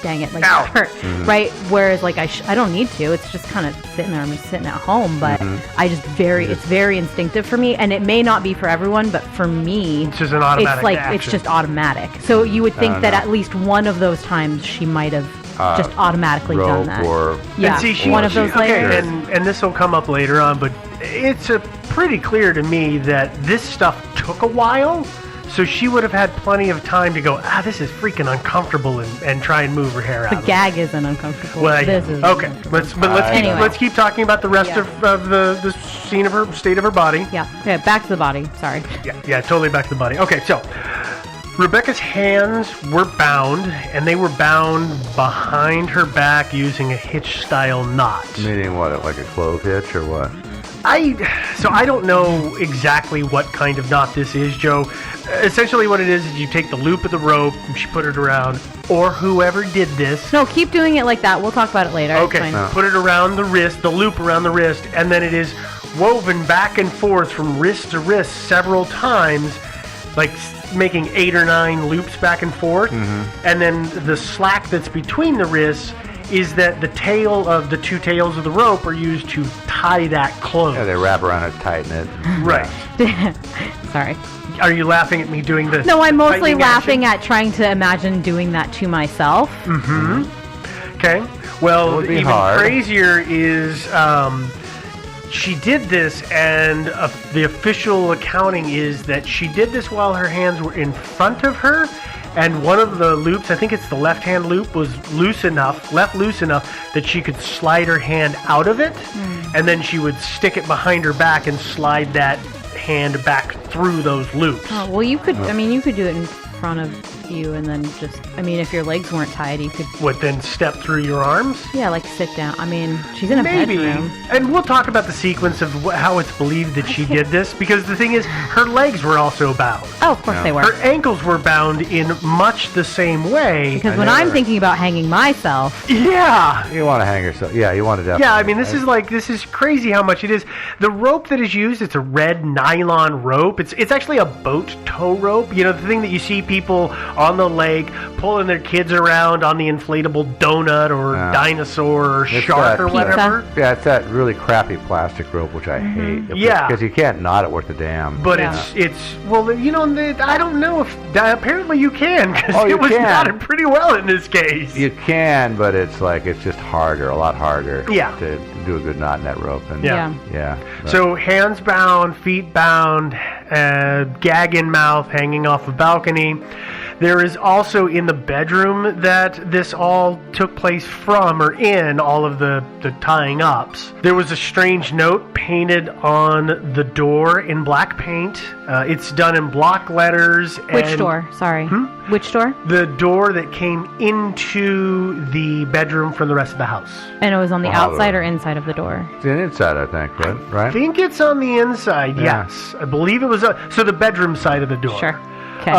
dang it, like it hurt, right? Whereas like I don't need to. It's just kind of sitting there. I'm just sitting at home, but I just it's very instinctive for me, and it may not be for everyone, but for me, it's just an automatic action. It's just automatic. So you would think that at least one of those times she might have just automatically done that. And see, one of those layers. And this will come up later on, but it's pretty clear to me that this stuff took a while. So she would have had plenty of time to go, this is freaking uncomfortable, and try and move her hair out. The gag isn't uncomfortable. Well, this is okay. Let's keep talking about the rest of the scene of her state of her body. Yeah. Okay, back to the body. Sorry. Yeah, totally back to the body. Okay, so Rebecca's hands were bound, and they were bound behind her back using a hitch-style knot. Meaning what, like a clove hitch or what? I don't know exactly what kind of knot this is, Joe. Essentially what it is you take the loop of the rope and she put it around, or whoever did this. No, keep doing it like that. We'll talk about it later. Okay, put it around the wrist, the loop around the wrist, and then it is woven back and forth from wrist to wrist several times, like making 8 or 9 loops back and forth. And then the slack that's between the wrists is that the two tails of the rope are used to tie that close. Yeah, they wrap around it, tighten it. Right. Sorry. Are you laughing at me doing this? No, I'm mostly laughing at trying to imagine doing that to myself. Okay. Well, even hard. crazier is she did this, and the official accounting is that she did this while her hands were in front of her. And one of the loops, I think it's the left-hand loop, was left loose enough that she could slide her hand out of it, and then she would stick it behind her back and slide that hand back through those loops. Oh, well, you could, you could do it in front of you and then just, if your legs weren't tied, you could... What, then step through your arms? Yeah, like sit down. She's in a bedroom. And we'll talk about the sequence of how it's believed that she did this, because the thing is, her legs were also bound. Oh, of course they were. Her ankles were bound in much the same way. Because when I'm thinking about hanging myself... Yeah! You want to hang yourself. Yeah, you want to definitely. Yeah, this is crazy how much it is. The rope that is used, it's a red nylon rope. It's actually a boat tow rope. The thing that you see people on the lake pulling their kids around on the inflatable donut or dinosaur or shark or whatever. Yeah, it's that really crappy plastic rope, which I hate. Because you can't knot it worth a damn. But I don't know if apparently you can, because it was knotted pretty well in this case. You can, but it's just harder, a lot harder. Yeah. To do a good knot in that rope. And yeah. So hands bound, feet bound, gag in mouth, hanging off a balcony. There is also in the bedroom that this all took place from, or in all of the tying ups. There was a strange note painted on the door in black paint. It's done in block letters. Which door? Sorry. Which door? The door that came into the bedroom from the rest of the house. And it was on the outside or inside of the door? It's the inside, I think, right? I think it's on the inside, yes. I believe it was so the bedroom side of the door. Sure. Okay.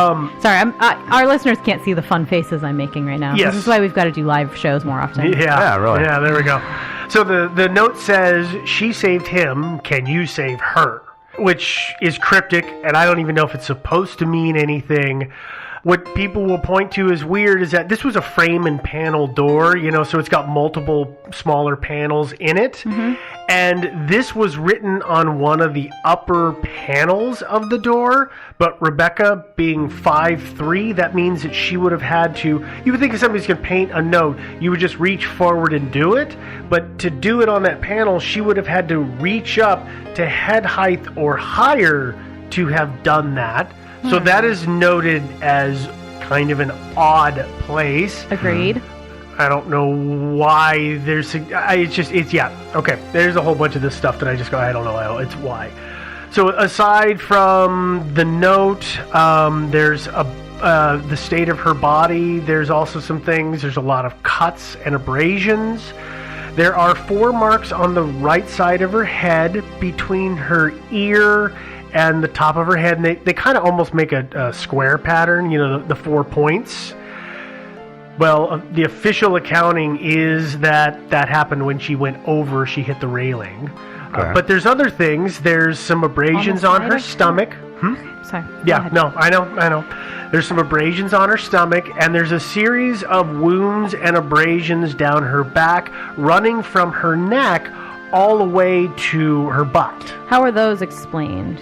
Sorry, our listeners can't see the fun faces I'm making right now. Yes. This is why we've got to do live shows more often. Yeah, really. Yeah, there we go. So the note says, "She saved him. Can you save her?" Which is cryptic, and I don't even know if it's supposed to mean anything. What people will point to as weird is that this was a frame and panel door, so it's got multiple smaller panels in it. And this was written on one of the upper panels of the door, but Rebecca being 5'3", that means that she would have had to, you would think if somebody's going to paint a note, you would just reach forward and do it, but to do it on that panel, she would have had to reach up to head height or higher to have done that. So that is noted as kind of an odd place. Agreed. I don't know why there's... Okay, there's a whole bunch of this stuff that I just go, I don't know, it's why. So aside from the note, there's the state of her body. There's also some things. There's a lot of cuts and abrasions. There are 4 marks on the right side of her head between her ear and the top of her head, and they kind of almost make a square pattern, the 4 points. Well, the official accounting is that happened when she went over, she hit the railing. Okay. But there's other things. There's some abrasions on her stomach. Sorry. Yeah, no, I know. There's some abrasions on her stomach, and there's a series of wounds and abrasions down her back, running from her neck all the way to her butt. How are those explained?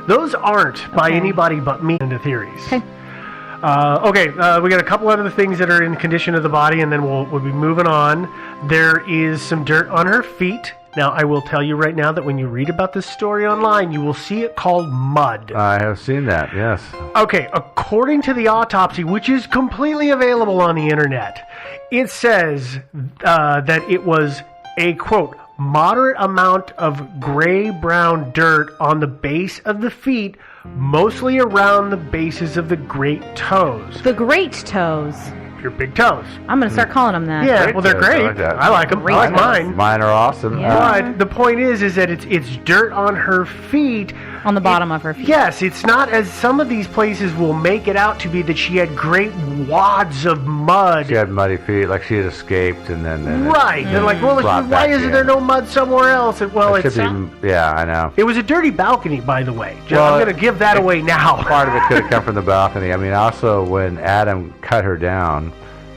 Those aren't by anybody but me into theories. Okay. We got a couple other things that are in the condition of the body, and then we'll be moving on. There is some dirt on her feet. Now, I will tell you right now that when you read about this story online, you will see it called mud. I have seen that, yes. Okay, according to the autopsy, which is completely available on the internet, it says that it was a, quote, moderate amount of gray-brown dirt on the base of the feet, mostly around the bases of the great toes. The great toes. Your big toes. I'm going to start calling them that. Yeah, Great well, they're toes, great. I like that. I like them. I like mine. Mine are awesome. Yeah. But the point is that it's dirt on her feet. On the bottom of her feet. Yes, it's not as some of these places will make it out to be that she had great wads of mud. She had muddy feet, like she had escaped, and then Right. They're like, well, brought why back isn't in. there no mud somewhere else? And, well, It it's should be, yeah, I know. it was a dirty balcony, by the way. Well, I'm going to give that away now. Part of it could have come from the balcony. I mean, also when Adam cut her down,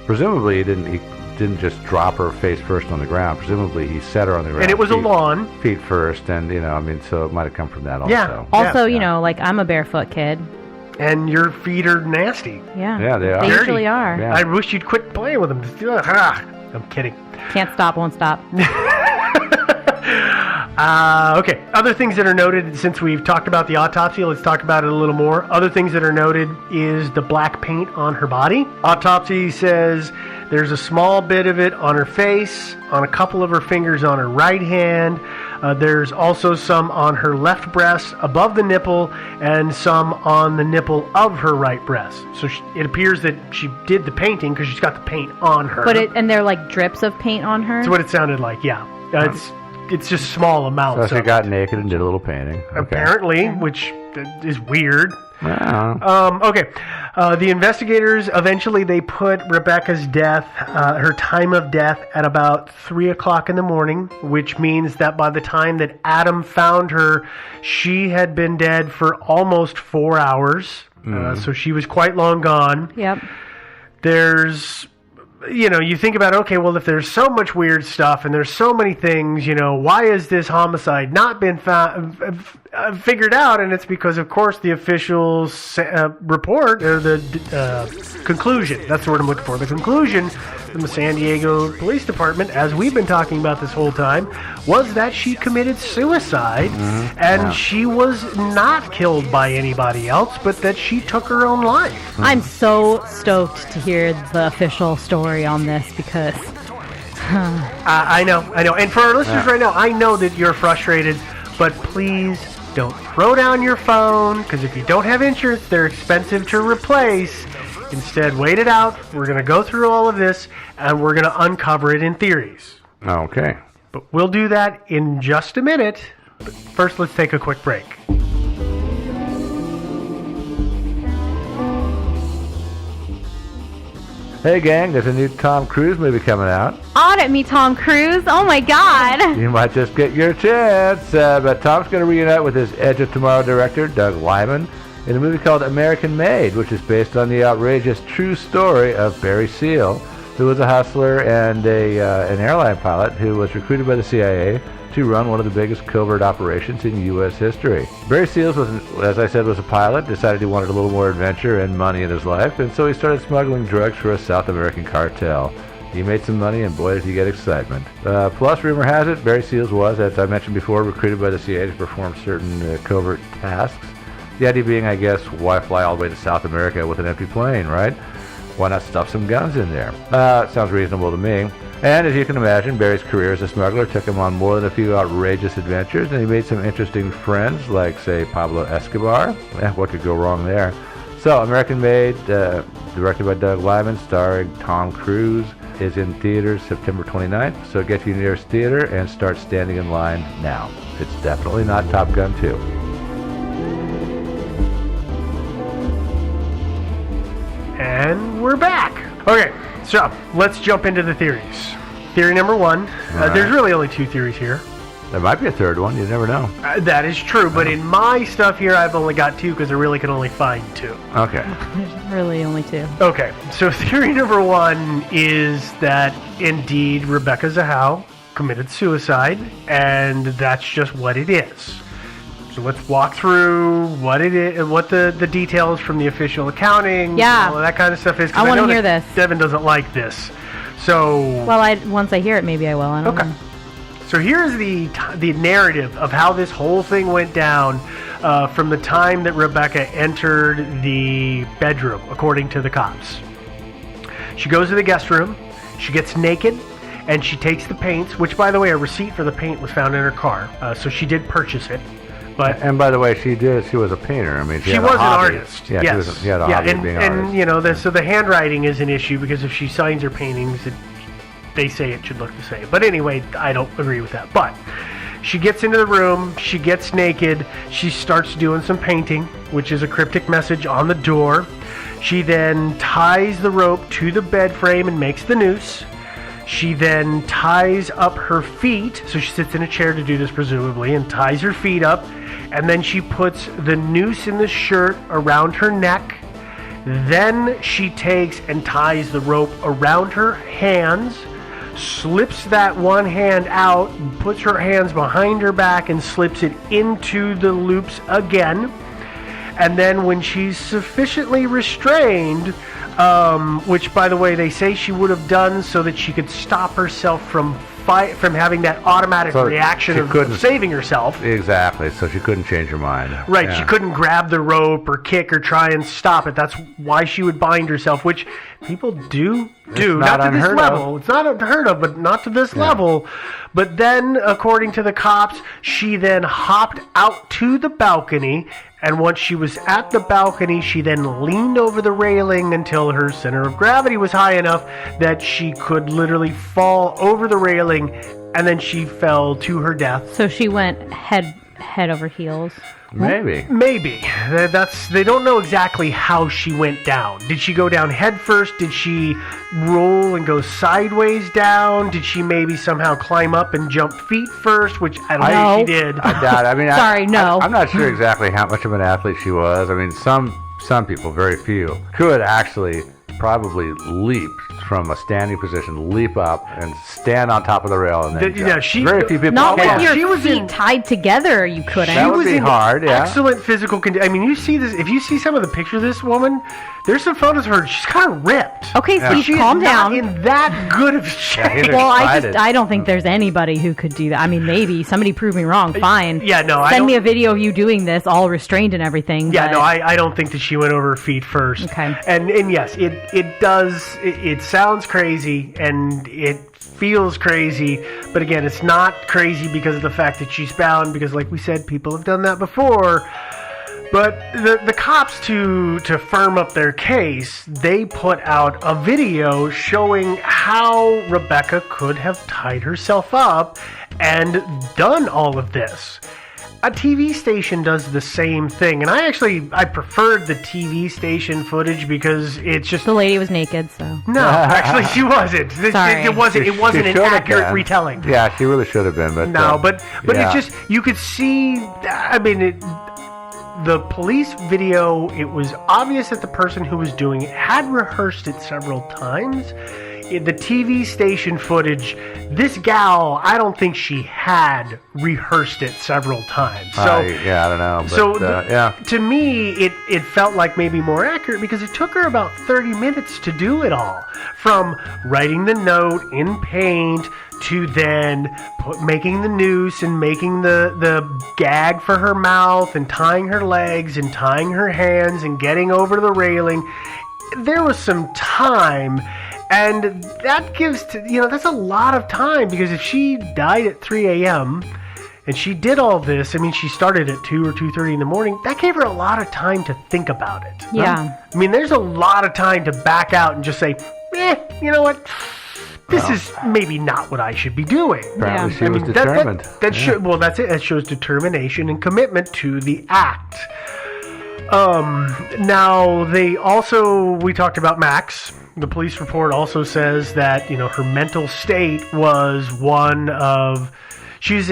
presumably he didn't just drop her face first on the ground. Presumably he set her on the ground. And it was a lawn. Feet first, and so it might have come from that also. Yeah. Also, like I'm a barefoot kid. And your feet are nasty. Yeah. Yeah, they are. They Dirty. usually are. Yeah. I wish you'd quit playing with them. I'm kidding. Can't stop, won't stop. Okay, other things that are noted, since we've talked about the autopsy, let's talk about it a little more. Other things that are noted is the black paint on her body. Autopsy says there's a small bit of it on her face, on a couple of her fingers on her right hand. There's also some on her left breast above the nipple, and some on the nipple of her right breast. So it appears that she did the painting because she's got the paint on her. And they're like drips of paint on her? That's what it sounded like, yeah. It's just small amounts. So she got naked and did a little painting. Okay. Apparently, which is weird. Wow. Okay. The investigators eventually they put Rebecca's death, her time of death, at about 3 o'clock in the morning, which means that by the time that Adam found her, she had been dead for almost 4 hours. So she was quite long gone. Yep. There's, you think about, okay, well, if there's so much weird stuff and there's so many things, why has this homicide not been figured out? And it's because, of course, the official report, or the conclusion, that's the word I'm looking for, the conclusion from the San Diego Police Department, as we've been talking about this whole time, was that she committed suicide, and she was not killed by anybody else, but that she took her own life. I'm so stoked to hear the official story on this because... I know. And for our listeners right now, I know that you're frustrated, but please don't throw down your phone, because if you don't have insurance, they're expensive to replace. Instead, wait it out. We're going to go through all of this, and we're going to uncover it in theories. Okay. But we'll do that in just a minute. But first, let's take a quick break. Hey gang, there's a new Tom Cruise movie coming out. Audit me, Tom Cruise. Oh my God. You might just get your chance. But Tom's going to reunite with his Edge of Tomorrow director, Doug Lyman, in a movie called American Made, which is based on the outrageous true story of Barry Seal, who was a hustler and an airline pilot who was recruited by the CIA to run one of the biggest covert operations in U.S. history. Barry Seals was, as I said, was a pilot, decided he wanted a little more adventure and money in his life, and so he started smuggling drugs for a South American cartel. He made some money, and boy, did he get excitement. Plus, rumor has it, Barry Seals was, as I mentioned before, recruited by the CIA to perform certain covert tasks. The idea being, I guess, why fly all the way to South America with an empty plane, right? Why not stuff some guns in there? Sounds reasonable to me. And as you can imagine, Barry's career as a smuggler took him on more than a few outrageous adventures, and he made some interesting friends, like, say, Pablo Escobar. What could go wrong there? So, American Made, directed by Doug Lyman, starring Tom Cruise, is in theaters September 29th, so get to your nearest theater and start standing in line now. It's definitely not Top Gun 2. And we're back. Okay, so let's jump into the theories. Theory number one. Right. There's really only two theories here. There might be a third one. You never know. That is true, but in my stuff here, I've only got 2 because I really can only find 2. Okay. There's really only 2. Okay, so theory number 1 is that indeed Rebecca Zahau committed suicide, and that's just what it is. So let's walk through what it is, what the details from the official accounting, all of that kind of stuff is. I want to hear this. Devin doesn't like this, so well, once I hear it, maybe I will. I don't know. So here's the narrative of how this whole thing went down from the time that Rebecca entered the bedroom, according to the cops. She goes to the guest room, she gets naked, and she takes the paints, which, by the way, a receipt for the paint was found in her car, so she did purchase it. And by the way, she was a painter. I mean, she was an artist. Yeah, yes. she had a hobby of being an artist. And you know, so the handwriting is an issue because if she signs her paintings, they say it should look the same. But anyway, I don't agree with that. But she gets into the room, she gets naked, she starts doing some painting, which is a cryptic message on the door. She then ties the rope to the bed frame and makes the noose. She then ties up her feet, so she sits in a chair to do this presumably, and ties her feet up, and then she puts the noose in the shirt around her neck. Then she takes and ties the rope around her hands, slips that one hand out, puts her hands behind her back and slips it into the loops again. And then when she's sufficiently restrained, which, by the way, they say she would have done so that she could stop herself from having that automatic reaction of saving herself. Exactly, so she couldn't change her mind. Right, yeah. She couldn't grab the rope or kick or try and stop it. That's why she would bind herself, which people do. Not to this level. It's not unheard of, but not to this level. But then, according to the cops, she then hopped out to the balcony, and once she was at the balcony, she then leaned over the railing until her center of gravity was high enough that she could literally fall over the railing, and then she fell to her death. So she went head over heels. Maybe. They don't know exactly how she went down. Did she go down head first? Did she roll and go sideways down? Did she maybe somehow climb up and jump feet first? Which I don't know if she did. I doubt. I mean, Sorry, no. I'm not sure exactly how much of an athlete she was. I mean, some people, very few, could actually probably leap from a standing position, leap up and stand on top of the rail, and then very few people. Not can. with your feet tied together. You couldn't. That would be hard. Yeah. Excellent physical condition. I mean, you see this. If you see some of the pictures of this woman, there's some photos of her. She's kind of ripped. Okay, Steve, she calm is down. Not in that good of shape. Well, I don't think there's anybody who could do that. I mean, maybe somebody prove me wrong. Fine. Yeah, no. Send me a video of you doing this, all restrained and everything. Yeah, no. I don't think that she went over her feet first. Okay. And yes, it does. It sounds crazy and it feels crazy, but again, it's not crazy because of the fact that she's bound, because like we said, people have done that before. But the cops, to firm up their case, they put out a video showing how Rebecca could have tied herself up and done all of this. A TV station does the same thing, and I preferred the TV station footage because it's just the lady was naked. So no, actually she wasn't. Sorry. It wasn't an accurate retelling. Yeah, she really should have been, but no, but it just, you could see. I mean, the police video. It was obvious that the person who was doing it had rehearsed it several times. In the TV station footage, this gal, I don't think she had rehearsed it several times. So I don't know. But, to me, it felt like maybe more accurate because it took her about 30 minutes to do it all. From writing the note in paint to then making the noose and making the gag for her mouth and tying her legs and tying her hands and getting over the railing. There was some time. And that gives, that's a lot of time, because if she died at 3 a.m. and she did all this, I mean, she started at 2 or 2:30 in the morning, that gave her a lot of time to think about it. Yeah. I mean, there's a lot of time to back out and just say, you know what? This is maybe not what I should be doing. Apparently she was determined. That's it. That shows determination and commitment to the act. Now, we talked about Max. The police report also says that, her mental state was one of, She's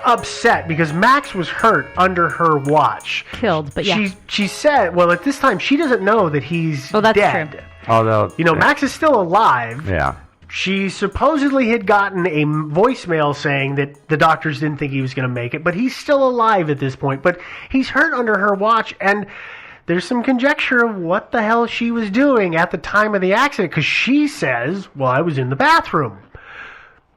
upset because Max was hurt under her watch. Killed, but yeah. She said, well, at this time, she doesn't know that he's dead. True. Although, Max is still alive. Yeah. She supposedly had gotten a voicemail saying that the doctors didn't think he was going to make it, but he's still alive at this point. But he's hurt under her watch, and there's some conjecture of what the hell she was doing at the time of the accident, because she says, well, I was in the bathroom.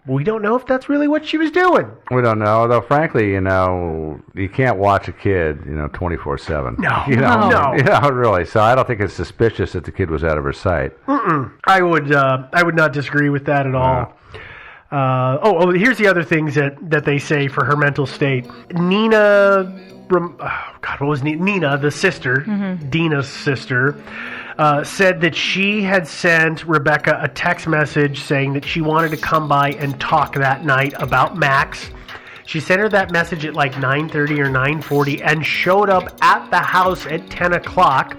We don't know if that's really what she was doing. We don't know, although frankly, you can't watch a kid, 24/7. No, no, really. So I don't think it's suspicious that the kid was out of her sight. I would not disagree with that at all. Here's the other things that they say for her mental state. Nina, what was Nina, the sister, Dina's sister, said that she had sent Rebecca a text message saying that she wanted to come by and talk that night about Max. She sent her that message at like 9:30 or 9:40 and showed up at the house at 10 o'clock.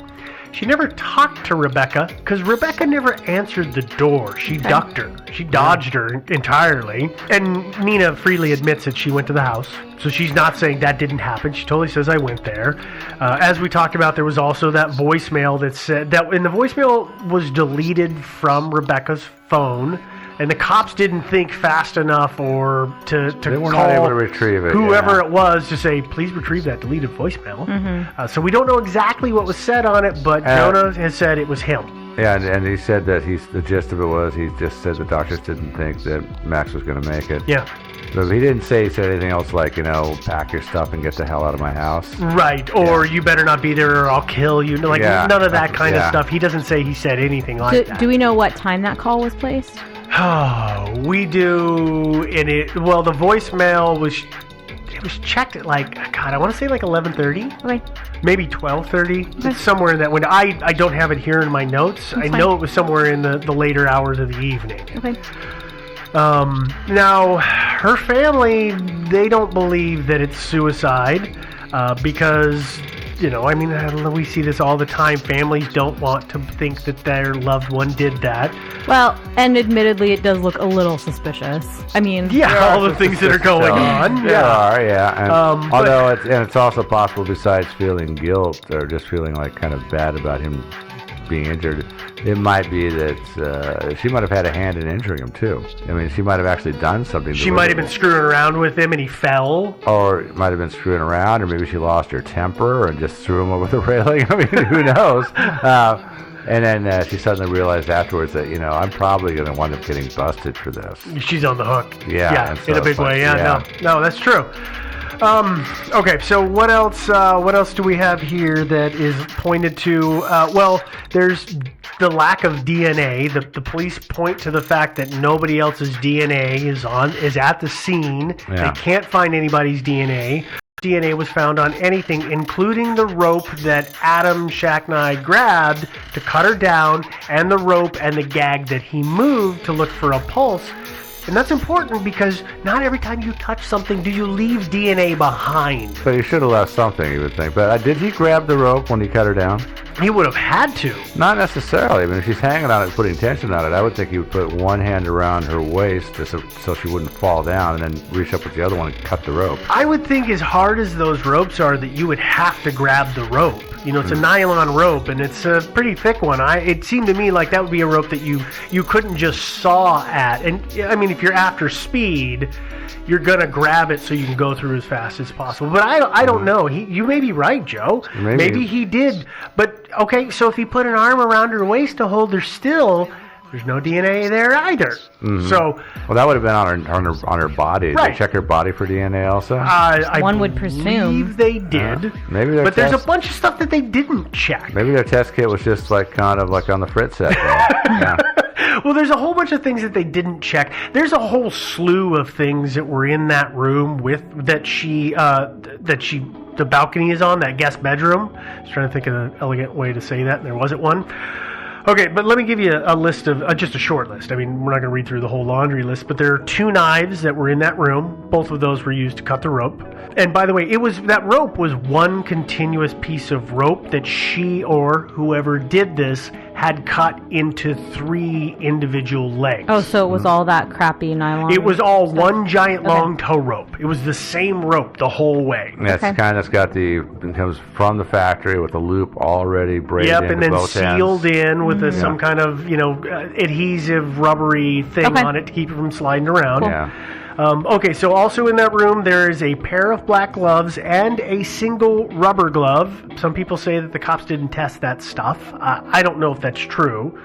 She never talked to Rebecca because Rebecca never answered the door. She ducked her. She dodged her entirely. And Nina freely admits that she went to the house. So she's not saying that didn't happen. She totally says, I went there. As we talked about, there was also that voicemail that said that, and the voicemail was deleted from Rebecca's phone. And the cops didn't think fast enough or to they were call not able to retrieve it, whoever it was to say, please retrieve that deleted voicemail. So we don't know exactly what was said on it, but Jonah has said it was him. Yeah, and he said that the gist of it was he just said the doctors didn't think that Max was going to make it. Yeah. But he didn't say anything else like, pack your stuff and get the hell out of my house. Right, or you better not be there or I'll kill you. Like, none of that kind of stuff. He doesn't say he said anything like that. Do we know what time that call was placed? Oh, we do. Well, the voicemail was checked at I want to say 11:30. Okay. Maybe 12:30. It's somewhere in that window. I don't have it here in my notes. I know it was somewhere in the later hours of the evening. Okay. Now, her family, they don't believe that it's suicide because, we see this all the time. Families don't want to think that their loved one did that. Well, and admittedly, it does look a little suspicious. I mean... Yeah, all the things that are going on. There are. And although it's also possible, besides feeling guilt or just feeling kind of bad about him being injured, it might be that she might have had a hand in injuring him too. I mean, she might have actually done something. She might have been screwing around with him and he fell. Or it might have been screwing around, or maybe she lost her temper and just threw him over the railing. I mean, who knows? And then she suddenly realized afterwards that, I'm probably going to wind up getting busted for this. She's on the hook. Yeah. In a big way. No, that's true. Okay, so what else do we have here that is pointed to? There's the lack of DNA. The police point to the fact that nobody else's DNA is at the scene. Yeah. They can't find anybody's DNA. DNA was found on anything, including the rope that Adam Shacknai grabbed to cut her down, and the rope and the gag that he moved to look for a pulse. And that's important because not every time you touch something do you leave DNA behind. But he should have left something, you would think. But did he grab the rope when he cut her down? He would have had to. Not necessarily. I mean, if she's hanging on it, putting tension on it, I would think he would put one hand around her waist so she wouldn't fall down, and then reach up with the other one and cut the rope. I would think as hard as those ropes are that you would have to grab the rope. It's a nylon rope, and it's a pretty thick one. It seemed to me like that would be a rope that you couldn't just saw at. And, I mean, if you're after speed, you're going to grab it so you can go through as fast as possible. But I don't know. You may be right, Joe. Maybe he did. But, okay, so if he put an arm around her waist to hold her still, there's no DNA there either. Mm-hmm. So, well, that would have been on her body. Right. Did they check her body for DNA also? One would presume. Believe they did. Maybe there's a bunch of stuff that they didn't check. Maybe their test kit was just kind of on the Fritz set. Yeah. Well, there's a whole bunch of things that they didn't check. There's a whole slew of things that were in that room the balcony is on, that guest bedroom. I was trying to think of an elegant way to say that, and there wasn't one. Okay, but let me give you a list of, just a short list. I mean, we're not going to read through the whole laundry list, but there are 2 knives that were in that room. Both of those were used to cut the rope. And by the way, that rope was one continuous piece of rope that she or whoever did this had cut into 3 individual legs. Oh, so it was all that crappy nylon? It was all one giant long tow rope. It was the same rope the whole way. Yeah, it's kind of it comes from the factory with the loop already braided into and then both sealed ends. in with some kind of, adhesive rubbery thing on it to keep it from sliding around. Yeah. Okay, so also in that room there is a pair of black gloves and a single rubber glove. Some people say that the cops didn't test that stuff. I don't know if that's true.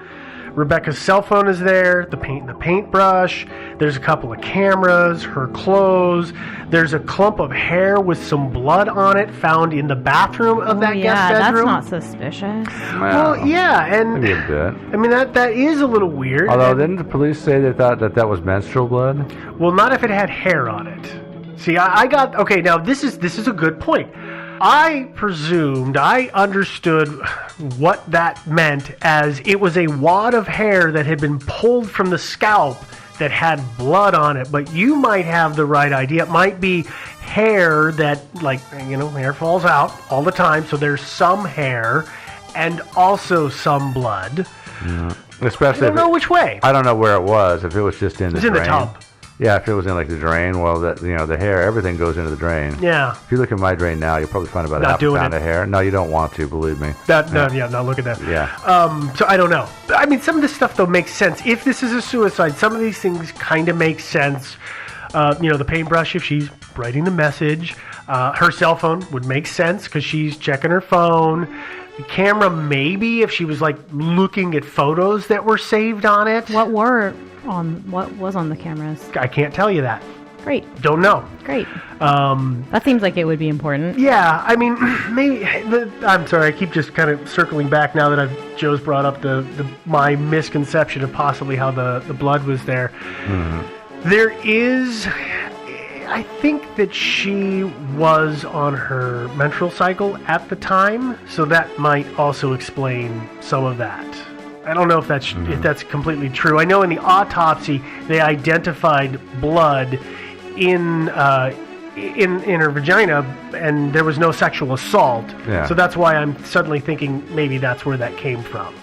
Rebecca's cell phone is there, the paintbrush, there's a couple of cameras, her clothes, there's a clump of hair with some blood on it found in the bathroom of that guest bedroom. That's not suspicious. Well, yeah, and maybe a bit. I mean that is a little weird. Although didn't the police say they thought that was menstrual blood? Well, not if it had hair on it. See, I got okay. Now this is a good point. I understood what that meant as it was a wad of hair that had been pulled from the scalp that had blood on it, but you might have the right idea. It might be hair that, hair falls out all the time, so there's some hair and also some blood. Yeah. Especially I don't know which way. I don't know where it was, if it was just in the drain. It's in the tub. Yeah, if it was in the drain, well, the hair, everything goes into the drain. Yeah. If you look at my drain now, you'll probably find about half a pound of hair. No, you don't want to, believe me. No, look at that. Yeah. So I don't know. I mean, some of this stuff though makes sense. If this is a suicide, some of these things kind of make sense. The paintbrush, if she's writing the message, her cell phone would make sense because she's checking her phone. The camera, maybe if she was looking at photos that were saved on it. What was on the cameras? I can't tell you that. Great. Don't know. Great. That seems like it would be important. Yeah, I mean, maybe. I'm sorry, I keep just kind of circling back now that Joe's brought up my misconception of possibly how the blood was there. Mm-hmm. There is. I think that she was on her menstrual cycle at the time, so that might also explain some of that. I don't know if that's completely true. I know in the autopsy they identified blood in her vagina, and there was no sexual assault. Yeah. So that's why I'm suddenly thinking maybe that's where that came from.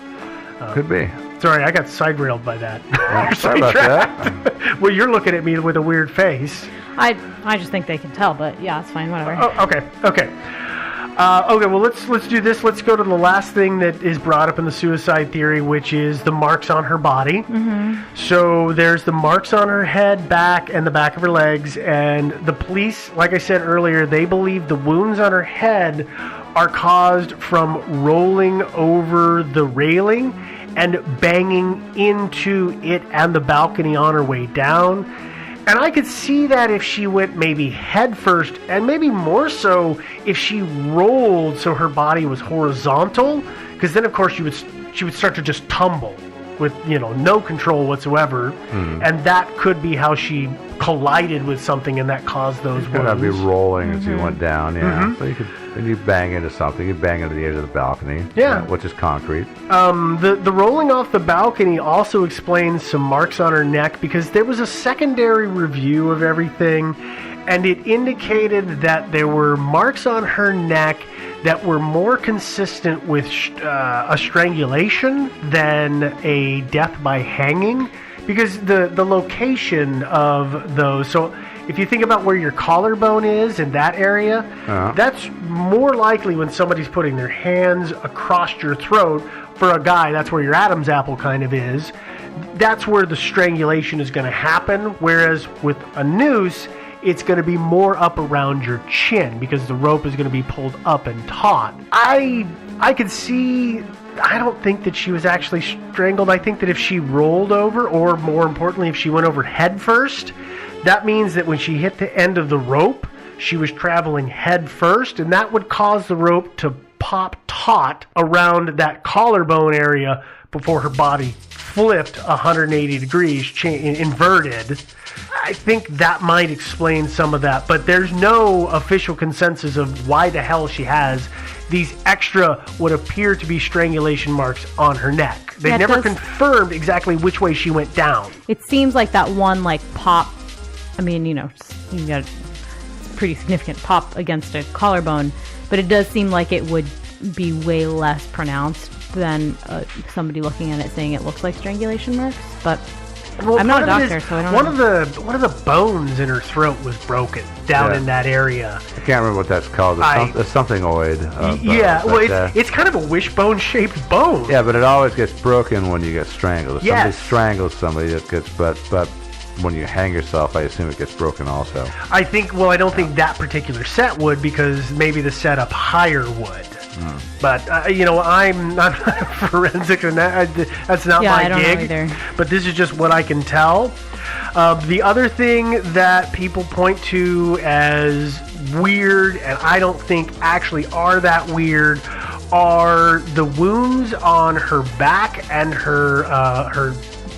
Could be. Sorry, I got side railed by that. Well, sorry about that. Well, you're looking at me with a weird face. I just think they can tell, but yeah, it's fine, whatever. Oh, okay. Okay, well, let's do this. Let's go to the last thing that is brought up in the suicide theory, which is the marks on her body. Mm-hmm. So there's the marks on her head, back, and the back of her legs, and the police, like I said earlier, they believe the wounds on her head are caused from rolling over the railing and banging into it and the balcony on her way down. And I could see that if she went maybe head first, and maybe more so if she rolled so her body was horizontal, because then of course she would start to just tumble with no control whatsoever, and that could be how she collided with something and that caused those wounds. I'd be rolling as you went down, yeah. So you bang into something, you bang into the edge of the balcony, which is concrete. The rolling off the balcony also explains some marks on her neck, because there was a secondary review of everything, and it indicated that there were marks on her neck that were more consistent with a strangulation than a death by hanging, because the location of those. So if you think about where your collarbone is in that area, that's more likely when somebody's putting their hands across your throat. For a guy, that's where your Adam's apple kind of is. That's where the strangulation is going to happen, whereas with a noose, it's going to be more up around your chin because the rope is going to be pulled up and taut. I could see, I don't think that she was actually strangled. I think that if she rolled over, or more importantly, if she went over head first, that means that when she hit the end of the rope, she was traveling head first, and that would cause the rope to pop taut around that collarbone area before her body flipped 180 degrees, inverted. I think that might explain some of that, but there's no official consensus of why the hell she has these extra what appear to be strangulation marks on her neck. They never confirmed exactly which way she went down. It seems like that one pop, I mean, you got a pretty significant pop against a collarbone, but it does seem like it would be way less pronounced than somebody looking at it saying it looks like strangulation marks. But Well, I'm not a part of it doctor, is so I don't one know. One of the bones in her throat was broken down in that area. I can't remember what that's called. It's something oid. It's kind of a wishbone-shaped bone. Yeah, but it always gets broken when you get strangled. If somebody Yes. strangles somebody, it gets. But when you hang yourself, I assume it gets broken also. I don't think that particular set would, because maybe the set up higher would. But I'm not forensic, and that's not my I don't gig. know either. But this is just what I can tell. The other thing that people point to as weird, and I don't think actually are that weird, are the wounds on her back and her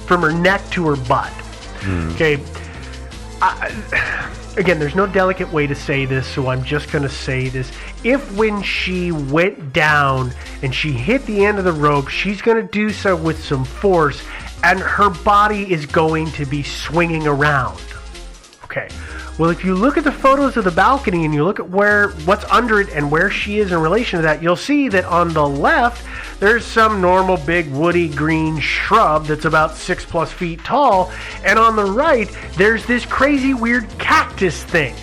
from her neck to her butt. Okay. Again, there's no delicate way to say this, so I'm just going to say this. If when she went down and she hit the end of the rope, she's going to do so with some force, and her body is going to be swinging around. Okay. Well, if you look at the photos of the balcony and you look at what's under it and where she is in relation to that, you'll see that on the left, there's some normal big woody green shrub that's about 6+ feet tall. And on the right, there's this crazy weird cactus thing.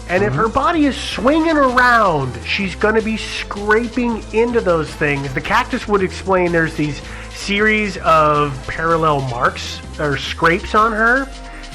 And if her body is swinging around, she's going to be scraping into those things. The cactus would explain there's these series of parallel marks or scrapes on her,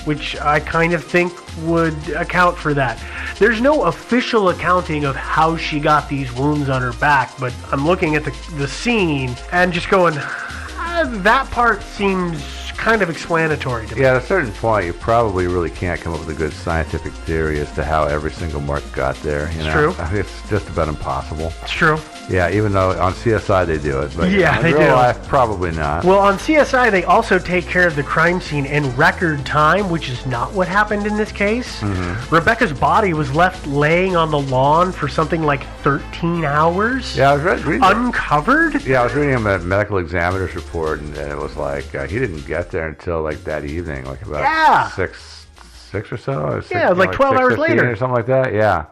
which I kind of think would account for that. There's no official accounting of how she got these wounds on her back, but I'm looking at the scene and just going, that part seems kind of explanatory to me. Yeah, at a certain point, you probably really can't come up with a good scientific theory as to how every single mark got there. It's true. It's just about impossible. It's true. Yeah, even though on CSI they do it, but Yeah, they in real do. life, probably not. Well, on CSI, they also take care of the crime scene in record time, which is not what happened in this case. Rebecca's body was left laying on the lawn for something like 13 hours. Yeah, I was reading. Uncovered? Yeah, I was reading a medical examiner's report, and it was like he didn't get there until like that evening, like about six or so. Or six, like 12 hours 6:15 later. or something like that. Yeah.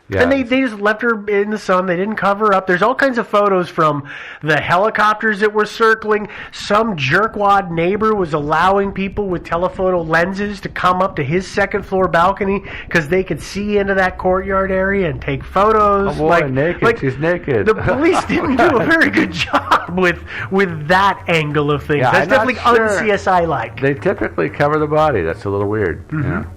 Yeah. And they just left her in the sun. They didn't cover her up. There's all kinds of photos from the helicopters that were circling. Some jerkwad neighbor was allowing people with telephoto lenses to come up to his second floor balcony because they could see into that courtyard area and take photos. Oh boy, naked. She's naked. The police didn't do a very good job with that angle of things. Yeah, That's definitely un-CSI-like. They typically cover the body. That's a little weird.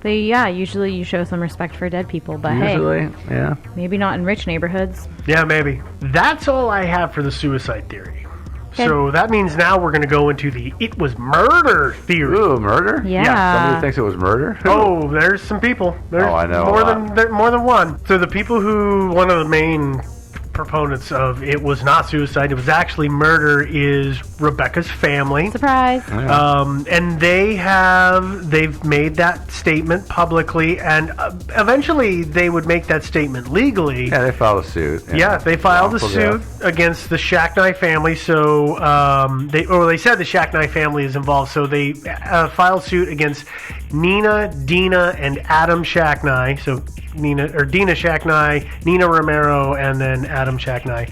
Usually you show some respect for dead people, but Usually, yeah. maybe not in rich neighborhoods. Yeah, maybe. That's all I have for the suicide theory. Okay. So that means now we're going to go into the it was murder theory. Ooh, murder? Yeah. Somebody thinks it was murder? Oh, there's some people. There's I know more than one. So the people one of the main proponents of it was not suicide, it was actually murder, is Rebecca's family. Surprise. And they've made that statement publicly, and eventually they would make that statement legally. Yeah, they filed a suit. Yeah, they filed a Wrongful suit death. against the Shacknai family. So they said the Shacknai family is involved. So they filed suit against Nina, Dina, and Adam Shacknai. So Dina Shacknai, Nina Romero, and then Adam Shacknai.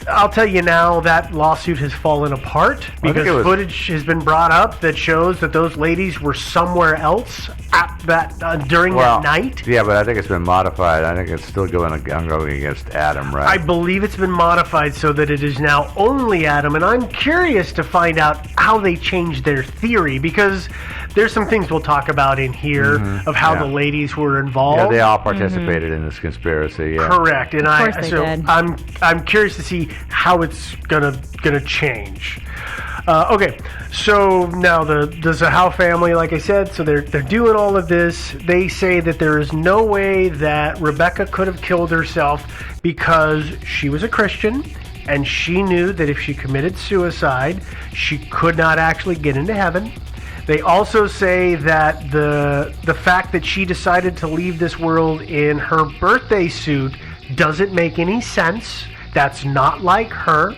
I'll tell you now that lawsuit has fallen apart because footage has been brought up that shows that those ladies were somewhere else at that during that night. Yeah, but I think it's been modified. I think it's still going against Adam, right? I believe it's been modified so that it is now only Adam, and I'm curious to find out how they changed their theory, because there's some things we'll talk about in here of how the ladies were involved. Yeah, they all participated in this conspiracy. Yeah. Correct, and Of course they did. I'm curious to see how it's gonna change. Okay, so now the Zahau family, like I said, so they're doing all of this. They say that there is no way that Rebecca could have killed herself because she was a Christian, and she knew that if she committed suicide, she could not actually get into heaven. They also say that the fact that she decided to leave this world in her birthday suit doesn't make any sense. That's not like her.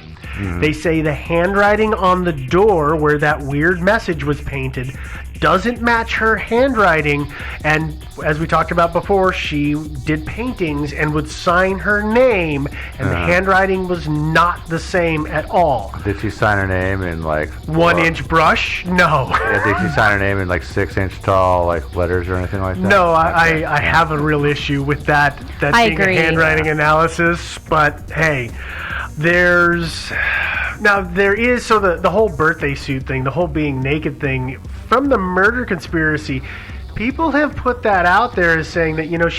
They say the handwriting on the door where that weird message was painted doesn't match her handwriting. And as we talked about before, she did paintings and would sign her name, and the handwriting was not the same at all. Did she sign her name in like 1-inch brush? No. Yeah, did she sign her name in like 6-inch tall like letters or anything like that? No, I have a real issue with that I being agree. a handwriting analysis. But hey, there is so the whole birthday suit thing, the whole being naked thing from the murder conspiracy. People have put that out there as saying that,